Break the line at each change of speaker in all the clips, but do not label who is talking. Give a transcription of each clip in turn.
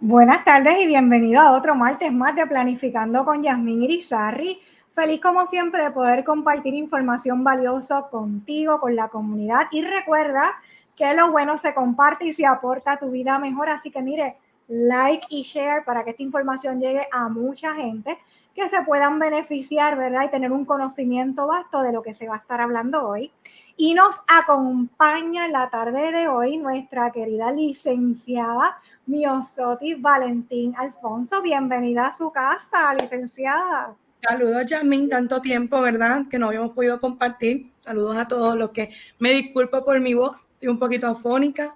Buenas tardes y bienvenido a otro martes más de Planificando con Yasmín Irizarry. Feliz como siempre de poder compartir información valiosa contigo, con la comunidad. Y recuerda que lo bueno se comparte y se aporta a tu vida mejor. Así que mire, like y share para que esta información llegue a mucha gente que se puedan beneficiar, ¿verdad? Y tener un conocimiento vasto de lo que se va a estar hablando hoy. Y nos acompaña en la tarde de hoy nuestra querida licenciada Miosotis Valentín Alfonso. Bienvenida a su casa, licenciada.
Saludos, Yasmín, tanto tiempo, ¿verdad? Que no habíamos podido compartir. Saludos a todos los que me disculpo por mi voz, estoy un poquito afónica.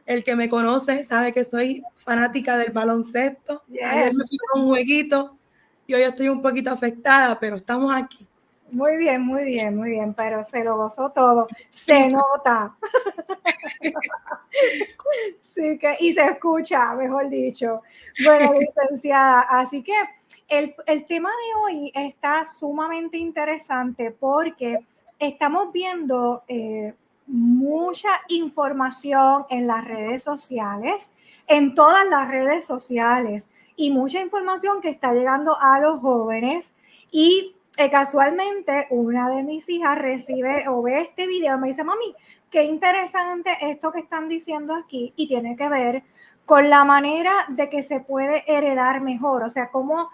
El que me conoce sabe que soy fanática del baloncesto.
Yes.
Ayer me fui con un jueguito y hoy estoy un poquito afectada, pero estamos aquí.
Muy bien, pero se lo gozó todo. Se nota. Sí que, y se escucha, mejor dicho. Bueno, licenciada, así que el tema de hoy está sumamente interesante porque estamos viendo mucha información en las redes sociales, en todas las redes sociales, y mucha información que está llegando a los jóvenes. Y casualmente una de mis hijas recibe o ve este video y me dice: mami, qué interesante esto que están diciendo aquí, y tiene que ver con la manera de que se puede heredar mejor. O sea, cómo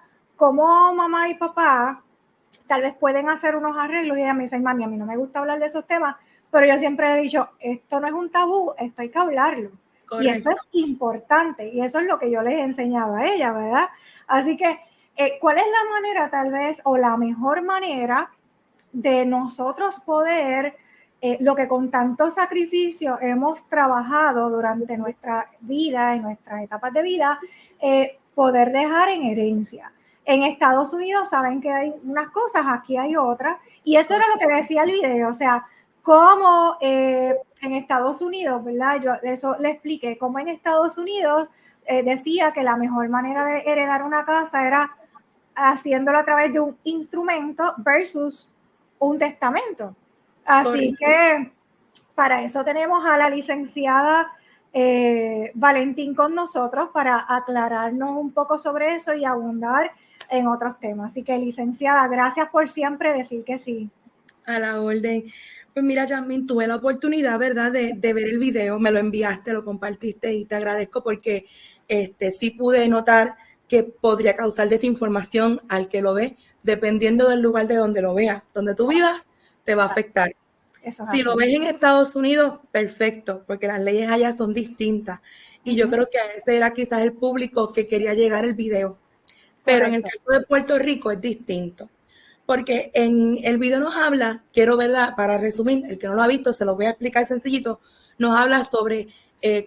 mamá y papá tal vez pueden hacer unos arreglos. Y ella me dice: mami, a mí no me gusta hablar de esos temas, pero yo siempre he dicho, esto no es un tabú, esto hay que hablarlo. Correcto. Y esto es importante, y eso es lo que yo les enseñaba a ella, ¿verdad? Así que, ¿cuál es la manera tal vez, o la mejor manera de nosotros poder lo que con tanto sacrificio hemos trabajado durante nuestra vida, en nuestras etapas de vida, poder dejar en herencia? En Estados Unidos saben que hay unas cosas, aquí hay otras, y eso era lo que decía el video. O sea, cómo en Estados Unidos, ¿verdad? Yo eso le expliqué, cómo en Estados Unidos decía que la mejor manera de heredar una casa era haciéndolo a través de un instrumento versus un testamento. Así que para eso tenemos a la licenciada Valentín con nosotros, para aclararnos un poco sobre eso y abundar en otros temas. Así que, licenciada, gracias por siempre decir que sí.
A la orden. Pues mira, Yasmín, tuve la oportunidad, ¿verdad?, de ver el video, me lo enviaste, lo compartiste y te agradezco porque sí pude notar que podría causar desinformación al que lo ve, dependiendo del lugar de donde lo veas. Donde tú vivas, te va a afectar. Si lo ves en Estados Unidos, perfecto, porque las leyes allá son distintas. Y yo creo que ese era quizás el público que quería llegar el video. Pero en el caso de Puerto Rico es distinto. Porque en el video nos habla, quiero verla para resumir, el que no lo ha visto se lo voy a explicar sencillito, nos habla sobre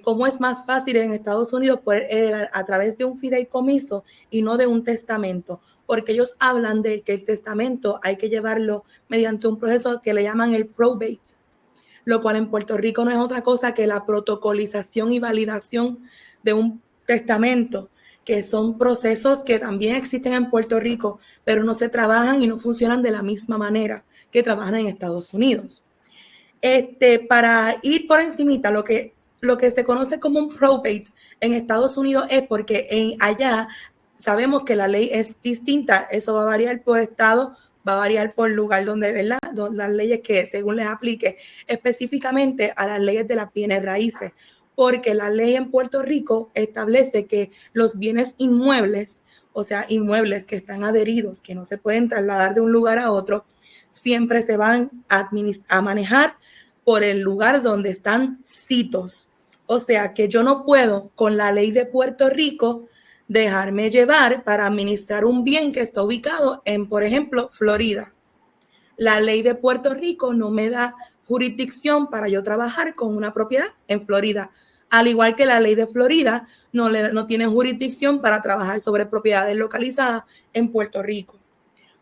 cómo es más fácil en Estados Unidos poder heredar a través de un fideicomiso y no de un testamento, porque ellos hablan de que el testamento hay que llevarlo mediante un proceso que le llaman el probate, lo cual en Puerto Rico no es otra cosa que la protocolización y validación de un testamento, que son procesos que también existen en Puerto Rico, pero no se trabajan y no funcionan de la misma manera que trabajan en Estados Unidos. Para ir por encimita, lo que se conoce como un probate en Estados Unidos es porque allá sabemos que la ley es distinta, eso va a variar por estado, va a variar por lugar donde, ¿verdad?, las leyes que según les aplique, específicamente a las leyes de las bienes raíces, porque la ley en Puerto Rico establece que los bienes inmuebles, o sea, inmuebles que están adheridos, que no se pueden trasladar de un lugar a otro, siempre se van a manejar por el lugar donde están sitos. O sea que yo no puedo, con la ley de Puerto Rico, dejarme llevar para administrar un bien que está ubicado en, por ejemplo, Florida. La ley de Puerto Rico no me da jurisdicción para yo trabajar con una propiedad en Florida, al igual que la ley de Florida no tiene jurisdicción para trabajar sobre propiedades localizadas en Puerto Rico.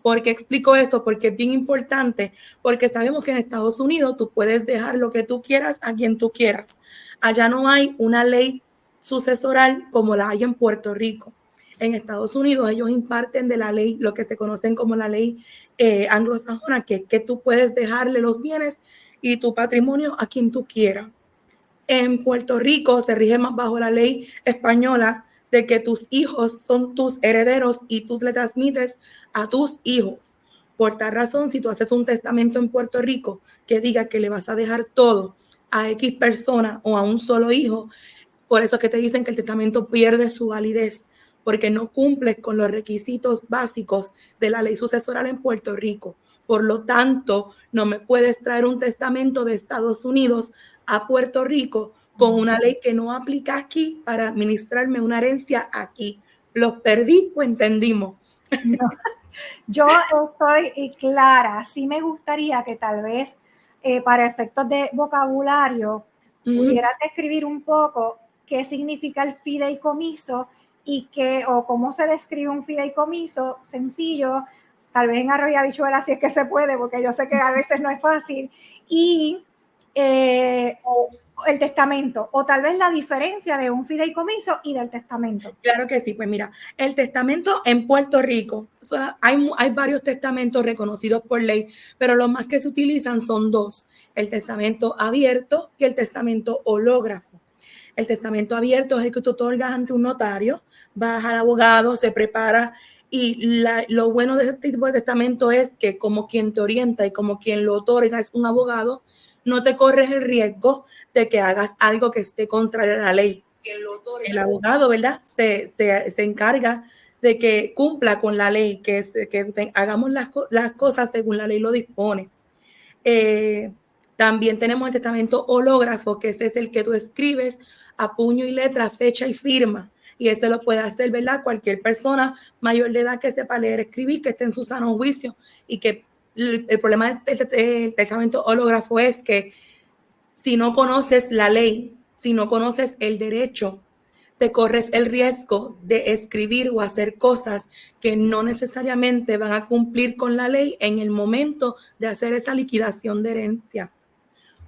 ¿Por qué explico esto? Porque es bien importante, porque sabemos que en Estados Unidos tú puedes dejar lo que tú quieras a quien tú quieras. Allá no hay una ley sucesoral como la hay en Puerto Rico. En Estados Unidos ellos imparten de la ley, lo que se conocen como la ley anglosajona, que tú puedes dejarle los bienes y tu patrimonio a quien tú quieras. En Puerto Rico se rige más bajo la ley española de que tus hijos son tus herederos y tú le transmites a tus hijos. Por tal razón, si tú haces un testamento en Puerto Rico que diga que le vas a dejar todo a X persona o a un solo hijo, por eso es que te dicen que el testamento pierde su validez, porque no cumples con los requisitos básicos de la ley sucesoral en Puerto Rico. Por lo tanto, no me puedes traer un testamento de Estados Unidos a Puerto Rico con una ley que no aplica aquí para administrarme una herencia aquí. ¿Los perdí o entendimos?
No. Yo estoy clara, sí me gustaría que tal vez para efectos de vocabulario pudieras describir un poco qué significa el fideicomiso y qué o cómo se describe un fideicomiso sencillo, tal vez en arroz y habichuela si es que se puede, porque yo sé que a veces no es fácil, y el testamento, o tal vez la diferencia de un fideicomiso y del testamento.
Claro que sí, pues mira, el testamento en Puerto Rico, o sea, hay varios testamentos reconocidos por ley, pero los más que se utilizan son dos, el testamento abierto y el testamento hológrafo. El testamento abierto es el que tú otorgas ante un notario, vas al abogado, se prepara y lo bueno de este tipo de testamento es que como quien te orienta y como quien lo otorga es un abogado, no te corres el riesgo de que hagas algo que esté contrario a la ley. El abogado, ¿verdad? Se encarga de que cumpla con la ley, que hagamos las cosas según la ley lo dispone. También tenemos el testamento hológrafo, que ese es el que tú escribes a puño y letra, fecha y firma. Y este lo puede hacer, ¿verdad? Cualquier persona mayor de edad que sepa leer, escribir, que esté en su sano juicio. Y que el problema del testamento hológrafo es que si no conoces la ley, si no conoces el derecho, te corres el riesgo de escribir o hacer cosas que no necesariamente van a cumplir con la ley en el momento de hacer esa liquidación de herencia.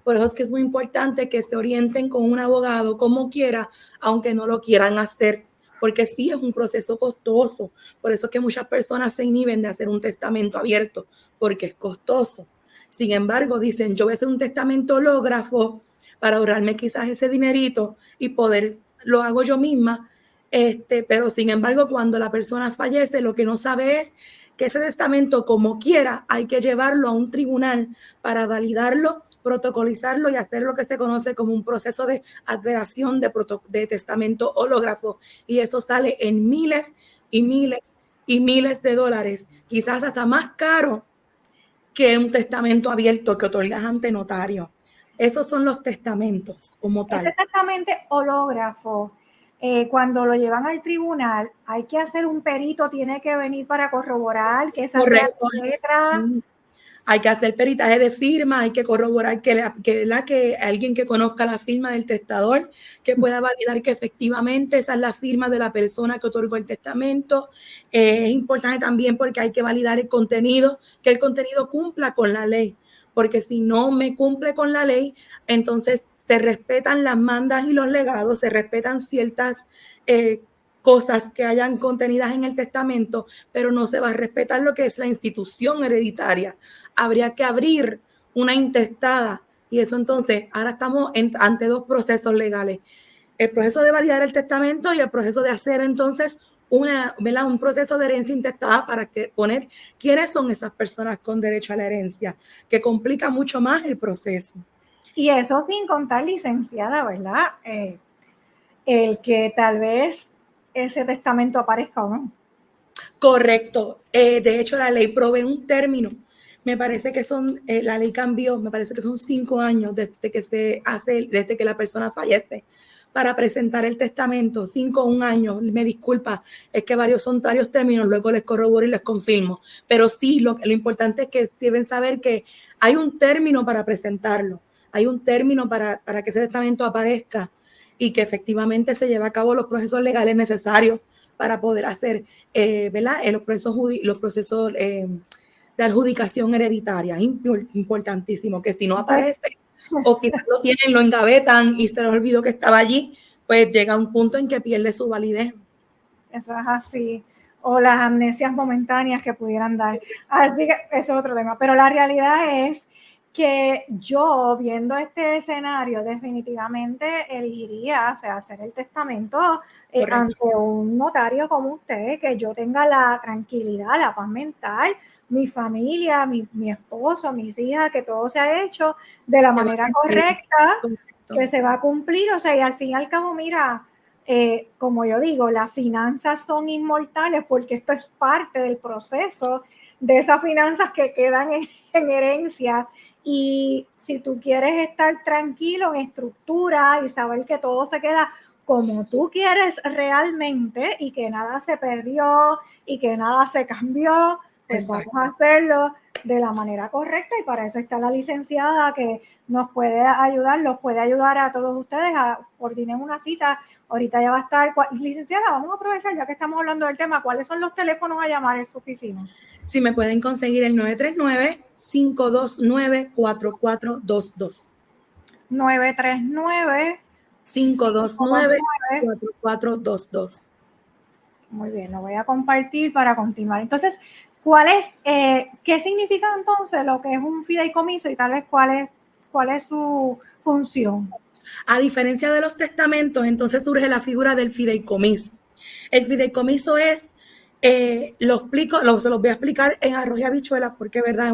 Por eso es que es muy importante que se orienten con un abogado como quiera, aunque no lo quieran hacer, porque sí es un proceso costoso. Por eso es que muchas personas se inhiben de hacer un testamento abierto, porque es costoso. Sin embargo, dicen, yo voy a hacer un testamento hológrafo para ahorrarme quizás ese dinerito y poder, lo hago yo misma. Pero sin embargo, cuando la persona fallece, lo que no sabe es que ese testamento, como quiera, hay que llevarlo a un tribunal para validarlo, protocolizarlo y hacer lo que se conoce como un proceso de adheración de testamento hológrafo. Y eso sale en miles y miles y miles de dólares, quizás hasta más caro que un testamento abierto que otorgas ante notario. Esos son los testamentos como tal.
Ese testamento hológrafo, cuando lo llevan al tribunal, hay que hacer un perito, tiene que venir para corroborar que esa sea la letra.
Hay que hacer peritaje de firma, hay que corroborar que alguien que conozca la firma del testador, que pueda validar que efectivamente esa es la firma de la persona que otorgó el testamento. Es importante también porque hay que validar el contenido, que el contenido cumpla con la ley, porque si no me cumple con la ley, entonces se respetan las mandas y los legados, se respetan ciertas cosas que hayan contenidas en el testamento, pero no se va a respetar lo que es la institución hereditaria. Habría que abrir una intestada y eso entonces, ahora estamos ante dos procesos legales. El proceso de validar el testamento y el proceso de hacer entonces un proceso de herencia intestada para poner quiénes son esas personas con derecho a la herencia, que complica mucho más el proceso.
Y eso sin contar, licenciada, ¿verdad? El que tal vez ese testamento aparezca o no.
Correcto. De hecho, la ley provee un término. Me parece que la ley cambió, me parece que son 5 años desde que la persona fallece para presentar el testamento, 5 o 1 año, me disculpa, es que son varios términos, luego les corroboro y les confirmo, pero sí, lo importante es que deben saber que hay un término para presentarlo, hay un término para que ese testamento aparezca y que efectivamente se lleve a cabo los procesos legales necesarios para poder hacer, ¿verdad? Los procesos de adjudicación hereditaria. Importantísimo, que si no aparece o quizás lo tienen, lo engavetan y se les olvidó que estaba allí, pues llega un punto en que pierde su validez.
Eso es así. O las amnesias momentáneas que pudieran dar. Así que eso es otro tema. Pero la realidad es que yo, viendo este escenario, definitivamente elegiría, o sea, hacer el testamento ante un notario como usted, que yo tenga la tranquilidad, la paz mental, mi familia, mi esposo, mis hijas, que todo se ha hecho de la manera correcta, que se va a cumplir, o sea, y al fin y al cabo, mira, como yo digo, las finanzas son inmortales porque esto es parte del proceso de esas finanzas que quedan en herencia. Y si tú quieres estar tranquilo en estructura y saber que todo se queda como tú quieres realmente y que nada se perdió y que nada se cambió, pues vamos a hacerlo de la manera correcta, y para eso está la licenciada que nos puede ayudar, los puede ayudar a todos ustedes a coordinar una cita. Ahorita ya va a estar. Licenciada, vamos a aprovechar, ya que estamos hablando del tema, ¿cuáles son los teléfonos a llamar en su oficina?
Sí, me pueden conseguir el 939-529-4422. 939-529-4422.
Muy bien, lo voy a compartir para continuar. Entonces, ¿qué significa entonces lo que es un fideicomiso y tal vez cuál es su función?
A diferencia de los testamentos, entonces surge la figura del fideicomiso. El fideicomiso es, se los voy a explicar en arroz y habichuelas porque, verdad,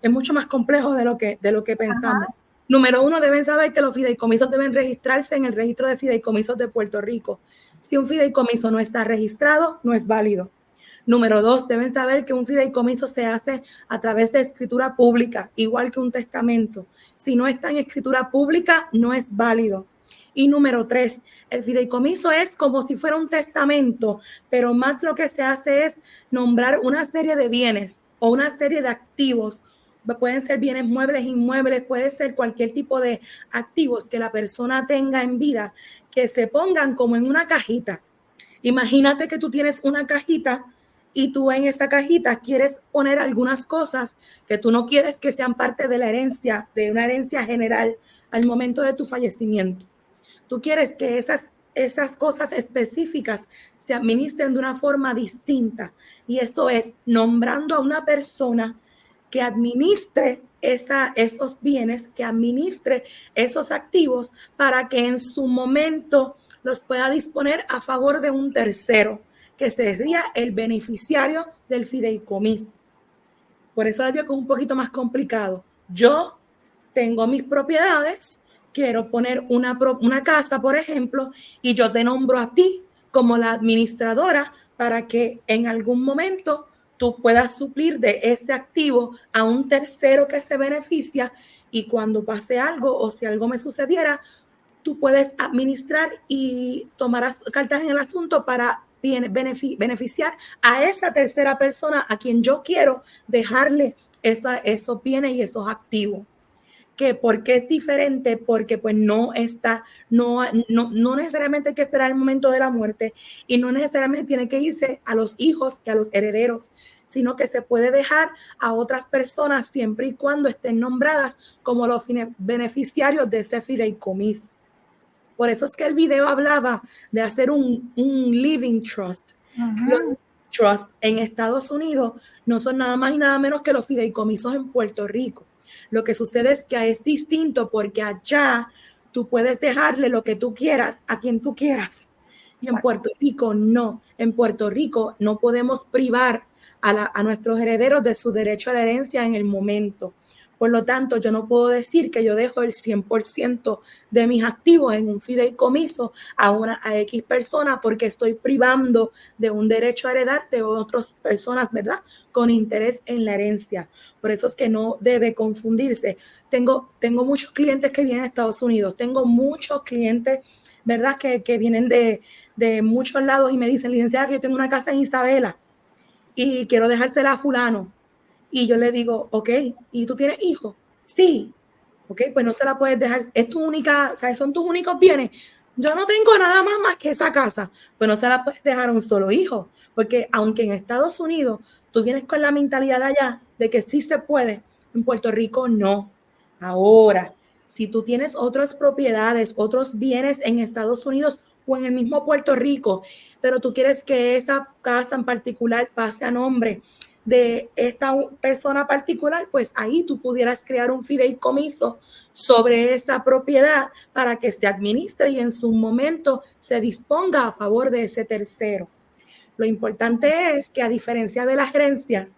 es mucho más complejo de lo que pensamos. Ajá. Número 1, deben saber que los fideicomisos deben registrarse en el registro de fideicomisos de Puerto Rico. Si un fideicomiso no está registrado, no es válido. Número 2, deben saber que un fideicomiso se hace a través de escritura pública, igual que un testamento. Si no está en escritura pública, no es válido. Y número 3, el fideicomiso es como si fuera un testamento, pero más lo que se hace es nombrar una serie de bienes o una serie de activos. Pueden ser bienes muebles, inmuebles, puede ser cualquier tipo de activos que la persona tenga en vida, que se pongan como en una cajita. Imagínate que tú tienes una cajita y tú en esa cajita quieres poner algunas cosas que tú no quieres que sean parte de la herencia, de una herencia general al momento de tu fallecimiento. Tú quieres que esas cosas específicas se administren de una forma distinta, y esto es nombrando a una persona que administre esos bienes, que administre esos activos para que en su momento los pueda disponer a favor de un tercero, que sería el beneficiario del fideicomiso. Por eso les digo que es un poquito más complicado. Yo tengo mis propiedades, quiero poner una casa, por ejemplo, y yo te nombro a ti como la administradora para que en algún momento tú puedas suplir de este activo a un tercero que se beneficia, y cuando pase algo o si algo me sucediera, tú puedes administrar y tomarás cartas en el asunto para beneficiar a esa tercera persona a quien yo quiero dejarle esos bienes y esos activos. Que ¿por qué es diferente? Porque pues no necesariamente hay que esperar el momento de la muerte, y no necesariamente tiene que irse a los hijos y a los herederos, sino que se puede dejar a otras personas siempre y cuando estén nombradas como los beneficiarios de ese fideicomiso. Por eso es que el video hablaba de hacer un living trust. Los trust en Estados Unidos no son nada más y nada menos que los fideicomisos en Puerto Rico. Lo que sucede es que es distinto porque allá tú puedes dejarle lo que tú quieras a quien tú quieras. Y en Puerto Rico no. En Puerto Rico no podemos privar a nuestros herederos de su derecho a la herencia en el momento. Por lo tanto, yo no puedo decir que yo dejo el 100% de mis activos en un fideicomiso a X persona, porque estoy privando de un derecho a heredar de otras personas, ¿verdad?, con interés en la herencia. Por eso es que no debe confundirse. Tengo muchos clientes que vienen de Estados Unidos, tengo muchos clientes, ¿verdad?, que vienen de muchos lados y me dicen: licenciada, que yo tengo una casa en Isabela y quiero dejársela a fulano. Y yo le digo: ok, ¿y tú tienes hijos? Sí. Ok, pues no se la puedes dejar. Es tu única, o sea, son tus únicos bienes. Yo no tengo nada más que esa casa. Pues no se la puedes dejar a un solo hijo. Porque aunque en Estados Unidos tú vienes con la mentalidad de allá de que sí se puede, en Puerto Rico no. Ahora, si tú tienes otras propiedades, otros bienes en Estados Unidos o en el mismo Puerto Rico, pero tú quieres que esa casa en particular pase a nombre de esta persona particular, pues ahí tú pudieras crear un fideicomiso sobre esta propiedad para que se administre y en su momento se disponga a favor de ese tercero. Lo importante es que, a diferencia de las herencias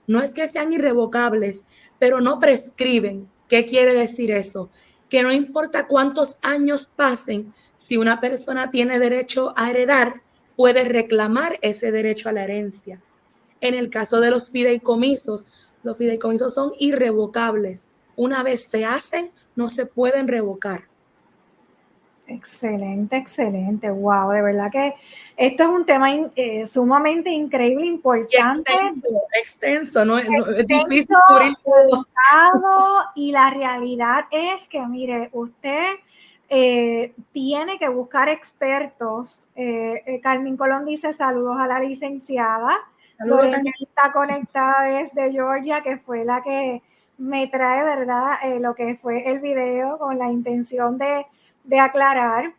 no es que sean irrevocables, pero no prescriben. ¿Qué quiere decir eso? Que no importa cuántos años pasen, si una persona tiene derecho a heredar, puede reclamar ese derecho a la herencia. En el caso de los fideicomisos son irrevocables. Una vez se hacen, no se pueden revocar.
Excelente, excelente. Wow, de verdad que esto es un tema sumamente increíble,
Y
importante,
extenso, no es difícil
extenso,
cubrir todo.
delicado, y la realidad es que, mire, usted tiene que buscar expertos. Carmen Colón dice saludos a la licenciada.
Saludos,
Lorena está conectada desde Georgia, que fue la que me trae, ¿verdad? Lo que fue el video con la intención de aclarar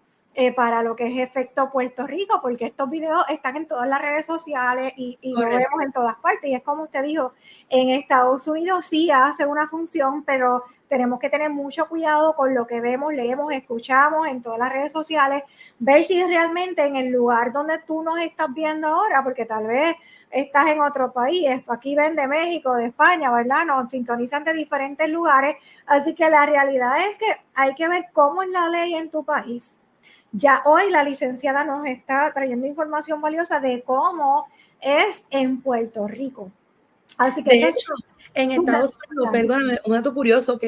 para lo que es efecto Puerto Rico, porque estos videos están en todas las redes sociales y lo vemos en todas partes. Y es como usted dijo, en Estados Unidos sí hace una función, pero tenemos que tener mucho cuidado con lo que vemos, leemos, escuchamos en todas las redes sociales, ver si realmente en el lugar donde tú nos estás viendo ahora, porque tal vez estás en otro país, aquí ven de México, de España, ¿verdad? Nos sintonizan de diferentes lugares, así que la realidad es que hay que ver cómo es la ley en tu país. Ya hoy la licenciada nos está trayendo información valiosa de cómo es en Puerto Rico. Así que
De
eso es
hecho, en
súper
Estados Unidos,
importante.
perdóname, un dato curioso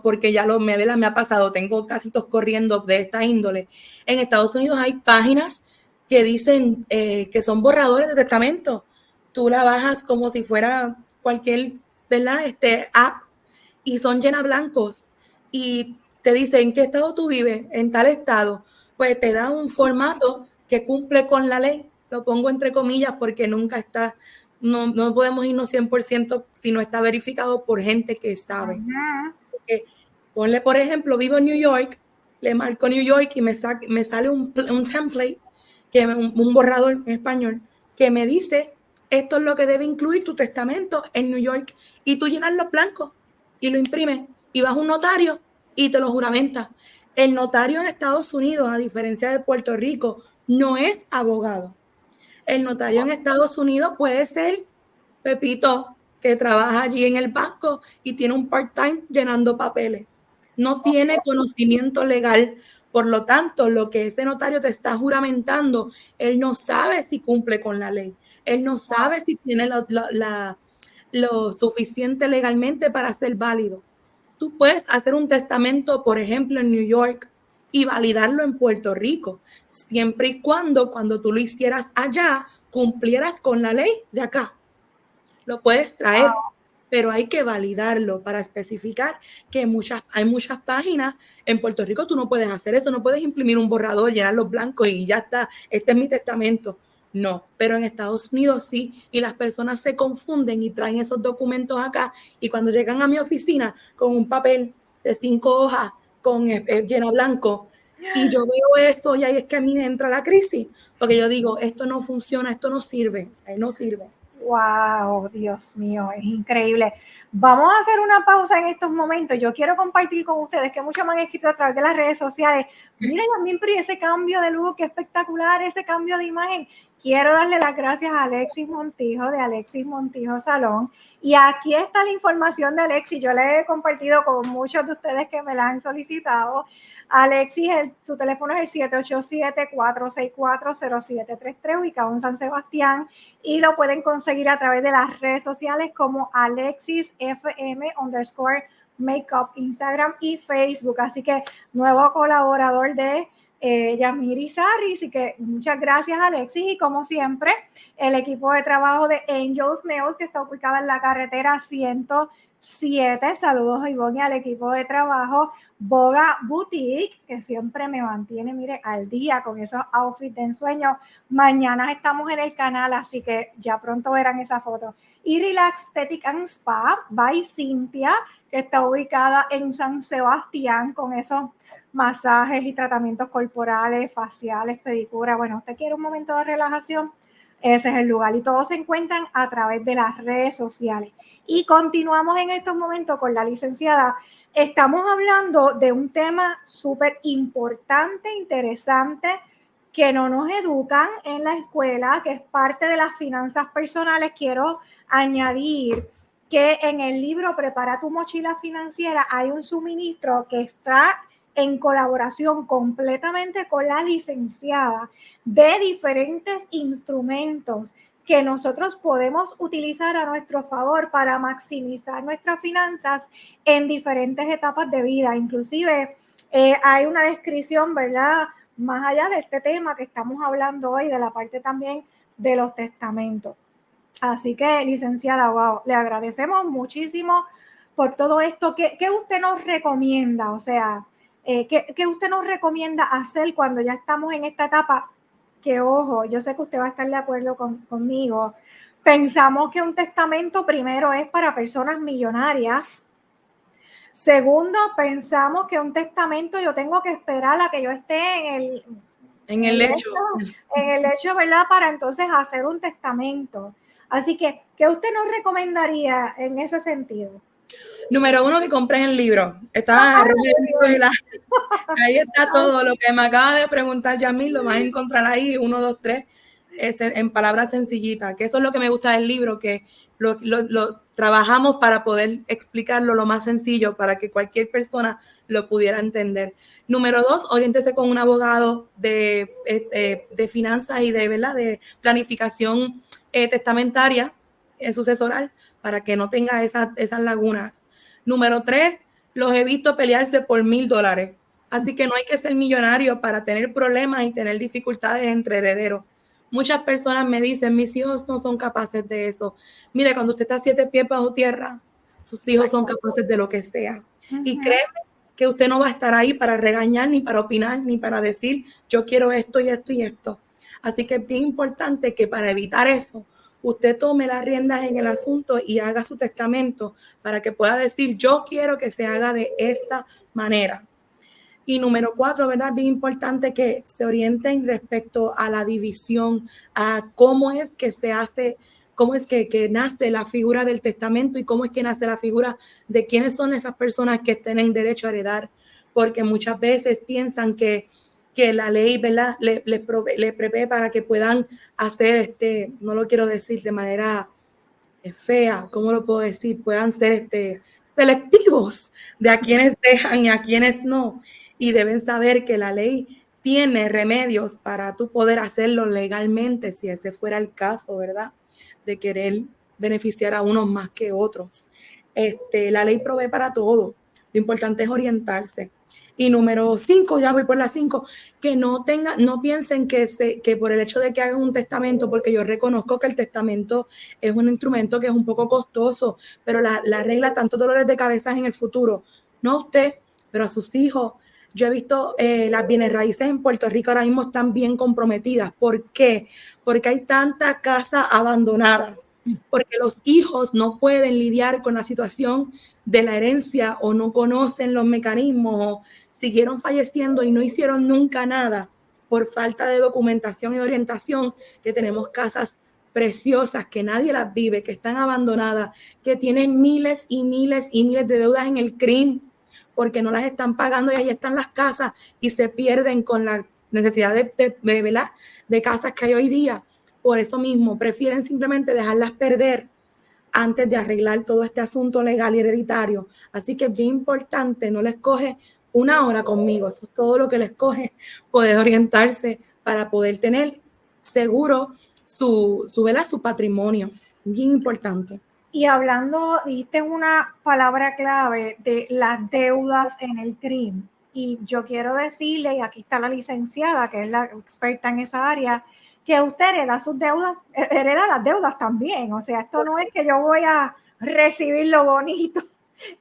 porque ya me ha pasado, tengo casitos corriendo de esta índole. En Estados Unidos hay páginas que dicen que son borradores de testamento. Tú la bajas como si fuera cualquier, ¿verdad? App, y son llena blancos y te dicen en qué estado tú vives, en tal estado, pues te da un formato que cumple con la ley. Lo pongo entre comillas porque nunca está, no podemos irnos 100% si no está verificado por gente que sabe. Porque, ponle, por ejemplo, vivo en New York, le marco New York y me sale un template, un borrador en español, que me dice esto es lo que debe incluir tu testamento en New York, y tú llenas los blancos y lo imprimes y vas a un notario y te lo juramenta. El notario en Estados Unidos, a diferencia de Puerto Rico, no es abogado. El notario en Estados Unidos puede ser Pepito, que trabaja allí en el banco y tiene un part-time llenando papeles. No tiene conocimiento legal. Por lo tanto, lo que este notario te está juramentando, él no sabe si cumple con la ley. Él no sabe si tiene lo suficiente legalmente para ser válido. Tú puedes hacer un testamento, por ejemplo, en New York y validarlo en Puerto Rico, siempre y cuando tú lo hicieras allá, cumplieras con la ley de acá. Lo puedes traer, pero hay que validarlo para especificar que hay muchas páginas. En Puerto Rico tú no puedes hacer eso, no puedes imprimir un borrador, llenar los blancos y ya está, este es mi testamento. No, pero en Estados Unidos sí, y las personas se confunden y traen esos documentos acá, y cuando llegan a mi oficina con un papel de 5 hojas con llena blanco, y yo veo esto, y ahí es que a mí me entra la crisis, porque yo digo, esto no funciona, esto no sirve, o sea, no sirve.
Wow, Dios mío, es increíble. Vamos a hacer una pausa en estos momentos. Yo quiero compartir con ustedes que muchos me han escrito a través de las redes sociales. Mira, también, pero ese cambio de look, qué espectacular, ese cambio de imagen. Quiero darle las gracias a Alexis Montijo de Alexis Montijo Salón. Y aquí está la información de Alexis. Yo le he compartido con muchos de ustedes que me la han solicitado. Alexis, su teléfono es el 787-464-0733, ubicado en San Sebastián, y lo pueden conseguir a través de las redes sociales como AlexisFM_Makeup, Instagram y Facebook. Así que nuevo colaborador de Yasmiri Sarri. Así que muchas gracias, Alexis. Y como siempre, el equipo de trabajo de Angels Nails, que está ubicada en la carretera 107. Saludos a Ivonne y al equipo de trabajo. Boga Boutique, que siempre me mantiene, mire, al día con esos outfits de ensueño. Mañana estamos en el canal, así que ya pronto verán esa foto. Y Relax Aesthetic and Spa by Cintia, que está ubicada en San Sebastián, con esos masajes y tratamientos corporales, faciales, pedicura. Bueno, usted quiere un momento de relajación, ese es el lugar. Y todos se encuentran a través de las redes sociales. Y continuamos en estos momentos con la licenciada. Estamos hablando de un tema súper importante, interesante, que no nos educan en la escuela, que es parte de las finanzas personales. Quiero añadir que en el libro Prepara tu mochila financiera hay un suministro que está en colaboración completamente con la licenciada de diferentes instrumentos que nosotros podemos utilizar a nuestro favor para maximizar nuestras finanzas en diferentes etapas de vida. Inclusive hay una descripción, ¿verdad? Más allá de este tema que estamos hablando hoy, de la parte también de los testamentos. Así que, licenciada, wow, le agradecemos muchísimo por todo esto. ¿Qué usted nos recomienda? O sea, ¿qué usted nos recomienda hacer cuando ya estamos en esta etapa? Que, ojo, yo sé que usted va a estar de acuerdo conmigo. Pensamos que un testamento primero es para personas millonarias. Segundo, pensamos que un testamento yo tengo que esperar a que yo esté
en el lecho,
¿verdad? Para entonces hacer un testamento. Así que, ¿qué usted nos recomendaría en ese sentido?
Número 1, que compren el libro. Está ahí está todo lo que me acaba de preguntar Yamil, lo vas a encontrar ahí, 1, 2, 3, en palabras sencillitas, que eso es lo que me gusta del libro, que lo trabajamos para poder explicarlo lo más sencillo, para que cualquier persona lo pudiera entender. Número 2, oriéntese con un abogado de finanzas y ¿verdad? De planificación testamentaria, sucesoral, para que no tenga esas lagunas. Número 3, los he visto pelearse por $1,000. Así que no hay que ser millonario para tener problemas y tener dificultades entre herederos. Muchas personas me dicen, mis hijos no son capaces de eso. Mire, cuando usted está 7 pies bajo tierra, sus hijos son capaces de lo que sea. Y créeme que usted no va a estar ahí para regañar, ni para opinar, ni para decir, yo quiero esto y esto y esto. Así que es bien importante que para evitar eso, usted tome las riendas en el asunto y haga su testamento para que pueda decir, yo quiero que se haga de esta manera. Y número 4, ¿verdad? Bien importante que se orienten respecto a la división, a cómo es que se hace, cómo es que nace la figura del testamento y cómo es que nace la figura de quiénes son esas personas que tienen derecho a heredar, porque muchas veces piensan que la ley, ¿verdad? Le prevé para que puedan hacer, no lo quiero decir de manera fea, ¿cómo lo puedo decir? Puedan ser selectivos de a quienes dejan y a quienes no. Y deben saber que la ley tiene remedios para tú poder hacerlo legalmente, si ese fuera el caso, ¿verdad? De querer beneficiar a unos más que otros. La ley provee para todo. Lo importante es orientarse. Y número 5, ya voy por la 5, que no piensen que por el hecho de que hagan un testamento, porque yo reconozco que el testamento es un instrumento que es un poco costoso, pero la regla tantos dolores de cabeza en el futuro, no a usted, pero a sus hijos. Yo he visto las bienes raíces en Puerto Rico ahora mismo están bien comprometidas. ¿Por qué? Porque hay tanta casa abandonada, porque los hijos no pueden lidiar con la situación de la herencia o no conocen los mecanismos o siguieron falleciendo y no hicieron nunca nada por falta de documentación y orientación, que tenemos casas preciosas que nadie las vive, que están abandonadas, que tienen miles y miles y miles de deudas en el CRIM porque no las están pagando y ahí están las casas y se pierden con la necesidad de casas que hay hoy día. Por eso mismo prefieren simplemente dejarlas perder antes de arreglar todo este asunto legal y hereditario. Así que es bien importante, no les coge una hora conmigo, eso es todo lo que les coge, poder orientarse para poder tener seguro su patrimonio. Bien importante.
Y hablando, dijiste una palabra clave de las deudas en el CRIM. Y yo quiero decirle, y aquí está la licenciada, que es la experta en esa área, que usted hereda sus deudas, hereda las deudas también. O sea, esto no es que yo voy a recibir lo bonito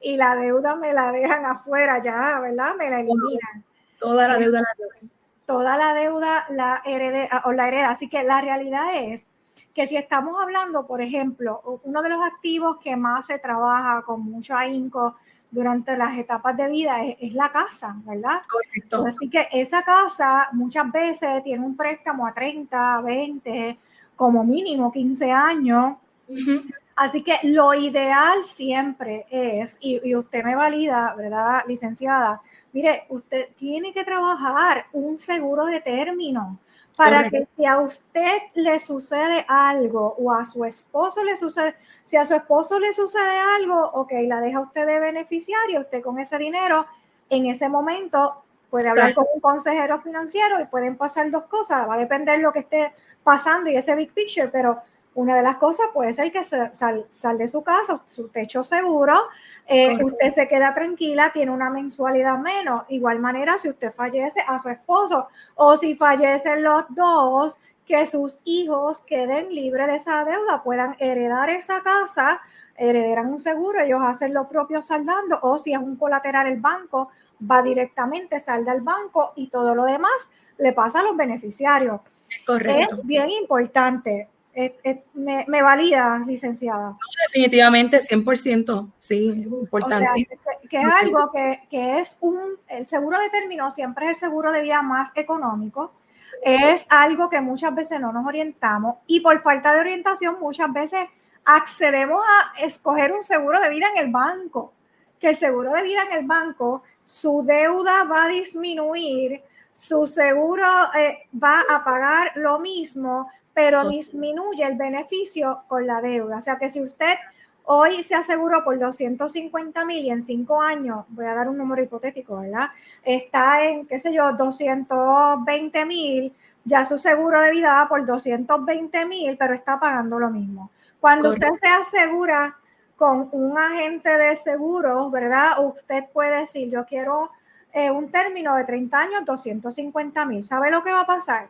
y la deuda me la dejan afuera ya, ¿verdad? Me la eliminan.
Toda la deuda la deben.
Toda la deuda la hereda. Así que la realidad es que si estamos hablando, por ejemplo, uno de los activos que más se trabaja con mucho ahínco durante las etapas de vida es la casa, ¿verdad?
Correcto.
Así que esa casa muchas veces tiene un préstamo a 30, 20 como mínimo 15 años. Así que lo ideal siempre es, y usted me valida, ¿verdad, licenciada? Mire, usted tiene que trabajar un seguro de término para que si a usted le sucede algo o a su esposo le sucede, si a su esposo le sucede algo, ok, la deja usted de beneficiario, usted con ese dinero en ese momento puede hablar con un consejero financiero y pueden pasar dos cosas, va a depender lo que esté pasando y ese big picture, pero una de las cosas puede ser que sal de su casa, su techo seguro, usted se queda tranquila, tiene una mensualidad menos. Igual manera, si usted fallece, a su esposo, o si fallecen los dos, que sus hijos queden libres de esa deuda, puedan heredar esa casa, heredarán un seguro, ellos hacen lo propio saldando, o si es un colateral el banco, va directamente, salda al banco y todo lo demás le pasa a los beneficiarios.
Correcto.
Es bien importante. Me valida, licenciada.
No, definitivamente, 100%, sí, importantísimo.
O sea, que es algo que es el seguro de término siempre es el seguro de vida más económico. Es algo que muchas veces no nos orientamos y por falta de orientación muchas veces accedemos a escoger un seguro de vida en el banco, que el seguro de vida en el banco, su deuda va a disminuir, su seguro va a pagar lo mismo, pero disminuye el beneficio con la deuda. O sea que si usted hoy se aseguró por 250,000 y en 5 años, voy a dar un número hipotético, ¿verdad? Está en, qué sé yo, 220,000, ya su seguro de vida va por 220,000, pero está pagando lo mismo. Cuando usted se asegura con un agente de seguros, ¿verdad? Usted puede decir, yo quiero un término de 30 años, 250,000. ¿Sabe lo que va a pasar?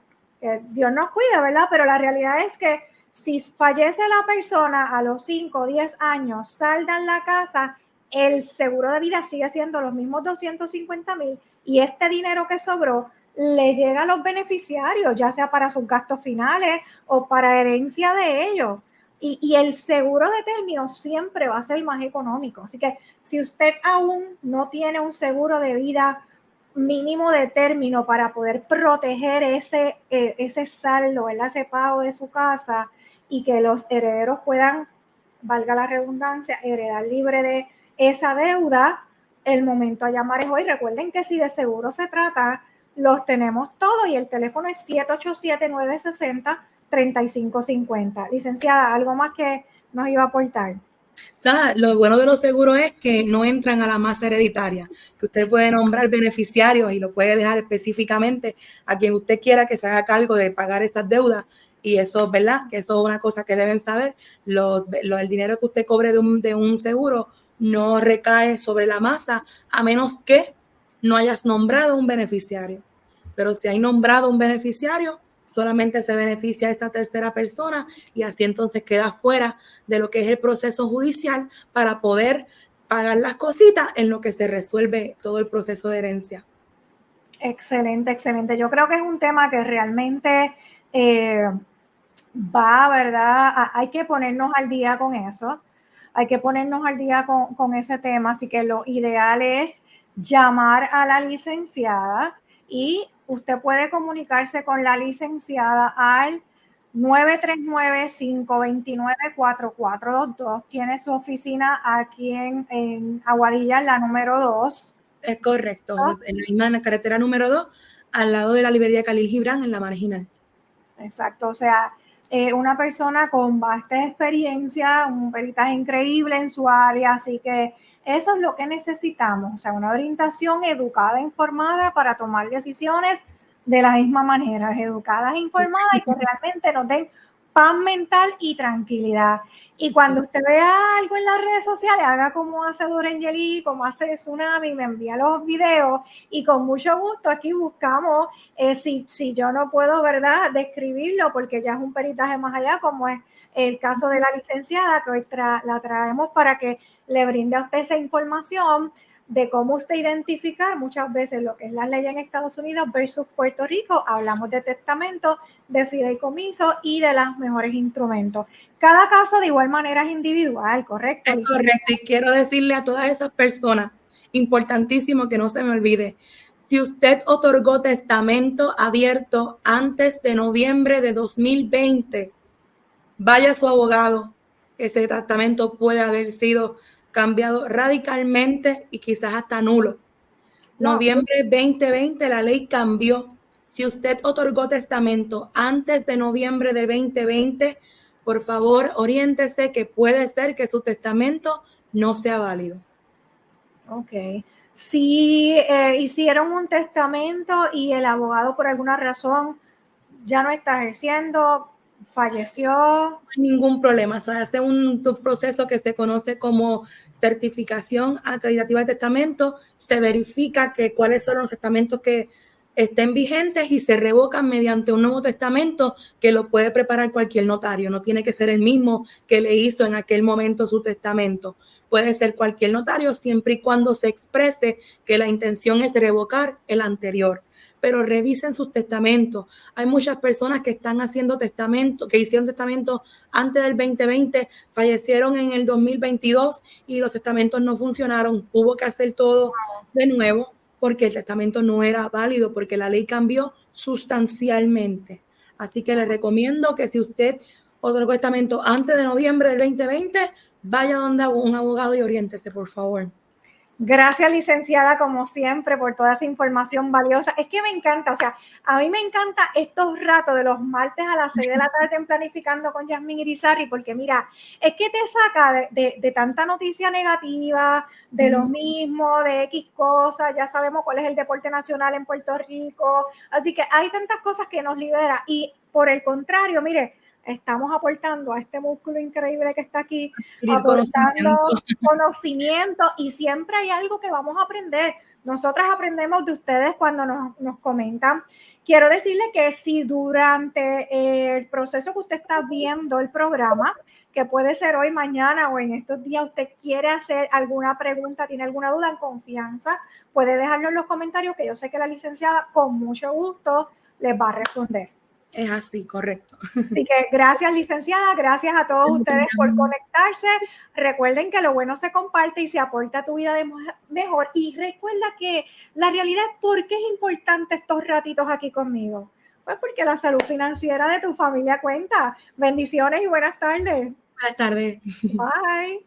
Dios nos cuida, ¿verdad? Pero la realidad es que si fallece la persona a los 5 o 10 años, saldan la casa, el seguro de vida sigue siendo los mismos 250,000 y este dinero que sobró le llega a los beneficiarios, ya sea para sus gastos finales o para herencia de ellos. Y el seguro de término siempre va a ser más económico. Así que si usted aún no tiene un seguro de vida mínimo de término para poder proteger ese saldo, ¿verdad? Ese pago de su casa y que los herederos puedan, valga la redundancia, heredar libre de esa deuda, el momento a llamar es hoy. Recuerden que si de seguro se trata, los tenemos todos y el teléfono es 787-960-3550. Licenciada, ¿algo más que nos iba a aportar?
Lo bueno de los seguros es que no entran a la masa hereditaria, que usted puede nombrar beneficiarios y lo puede dejar específicamente a quien usted quiera que se haga cargo de pagar estas deudas. Y eso, ¿verdad? Que eso es una cosa que deben saber. El dinero que usted cobre de un seguro no recae sobre la masa a menos que no hayas nombrado un beneficiario. Pero si hay nombrado un beneficiario, solamente se beneficia a esta tercera persona y así entonces queda fuera de lo que es el proceso judicial para poder pagar las cositas en lo que se resuelve todo el proceso de herencia.
Excelente, excelente. Yo creo que es un tema que realmente va, ¿verdad? Hay que ponernos al día con eso. Hay que ponernos al día con ese tema. Así que lo ideal es llamar a la licenciada y usted puede comunicarse con la licenciada al 939-529-4422. Tiene su oficina aquí en Aguadilla, la número 2.
Es correcto, en la misma carretera número 2, al lado de la librería Khalil Gibran, en la Marginal.
Exacto, o sea, una persona con vasta experiencia, un peritaje increíble en su área, así que eso es lo que necesitamos, o sea, una orientación educada, informada para tomar decisiones de la misma manera, educadas e informadas y que realmente nos den paz mental y tranquilidad. Y cuando usted vea algo en las redes sociales, haga como hace Dorengeli, como hace Tsunami, me envía los videos y con mucho gusto aquí buscamos, si yo no puedo, ¿verdad?, describirlo porque ya es un peritaje más allá, como es el caso de la licenciada, que hoy la traemos para que le brinde a usted esa información de cómo usted identificar muchas veces lo que es la ley en Estados Unidos versus Puerto Rico. Hablamos de testamento, de fideicomiso y de los mejores instrumentos. Cada caso de igual manera es individual, ¿correcto?
Es correcto, y quiero decirle a todas esas personas, importantísimo que no se me olvide, si usted otorgó testamento abierto antes de noviembre de 2020, vaya a su abogado. Ese testamento puede haber sido cambiado radicalmente y quizás hasta nulo.
No,
Noviembre 2020, la ley cambió. Si usted otorgó testamento antes de noviembre de 2020, por favor, oriéntese que puede ser que su testamento no sea válido.
ok. Si hicieron un testamento y el abogado por alguna razón ya no está ejerciendo, falleció.
No hay ningún problema. Se hace un proceso que se conoce como certificación acreditativa de testamento. Se verifica que cuáles son los testamentos que estén vigentes y se revocan mediante un nuevo testamento que lo puede preparar cualquier notario. No tiene que ser el mismo que le hizo en aquel momento su testamento. Puede ser cualquier notario siempre y cuando se exprese que la intención es revocar el anterior. Pero revisen sus testamentos. Hay muchas personas que están haciendo testamento, que hicieron testamento antes del 2020, fallecieron en el 2022 y los testamentos no funcionaron. Hubo que hacer todo de nuevo porque el testamento no era válido, porque la ley cambió sustancialmente. Así que les recomiendo que si usted otorgó testamento antes de noviembre del 2020, vaya donde un abogado y oriéntese, por favor.
Gracias, licenciada, como siempre, por toda esa información valiosa. Es que me encanta, o sea, a mí me encanta estos ratos de los martes a las 6 de la tarde en Planificando con Yasmín Irizarry, porque mira, es que te saca de tanta noticia negativa, de lo mismo, de X cosas, ya sabemos cuál es el deporte nacional en Puerto Rico, así que hay tantas cosas que nos libera y por el contrario, mire, estamos aportando a este músculo increíble que está aquí, aportando conocimiento y siempre hay algo que vamos a aprender. Nosotras aprendemos de ustedes cuando nos comentan. Quiero decirle que si durante el proceso que usted está viendo el programa, que puede ser hoy, mañana o en estos días, usted quiere hacer alguna pregunta, tiene alguna duda, en confianza, puede dejarlo en los comentarios, que yo sé que la licenciada con mucho gusto les va a responder.
Es así, correcto.
Así que gracias, licenciada, gracias a todos ustedes por conectarse. Recuerden que lo bueno se comparte y se aporta a tu vida de mejor. Y recuerda que la realidad es por qué es importante estos ratitos aquí conmigo. Pues porque la salud financiera de tu familia cuenta. Bendiciones y buenas tardes.
Buenas tardes.
Bye.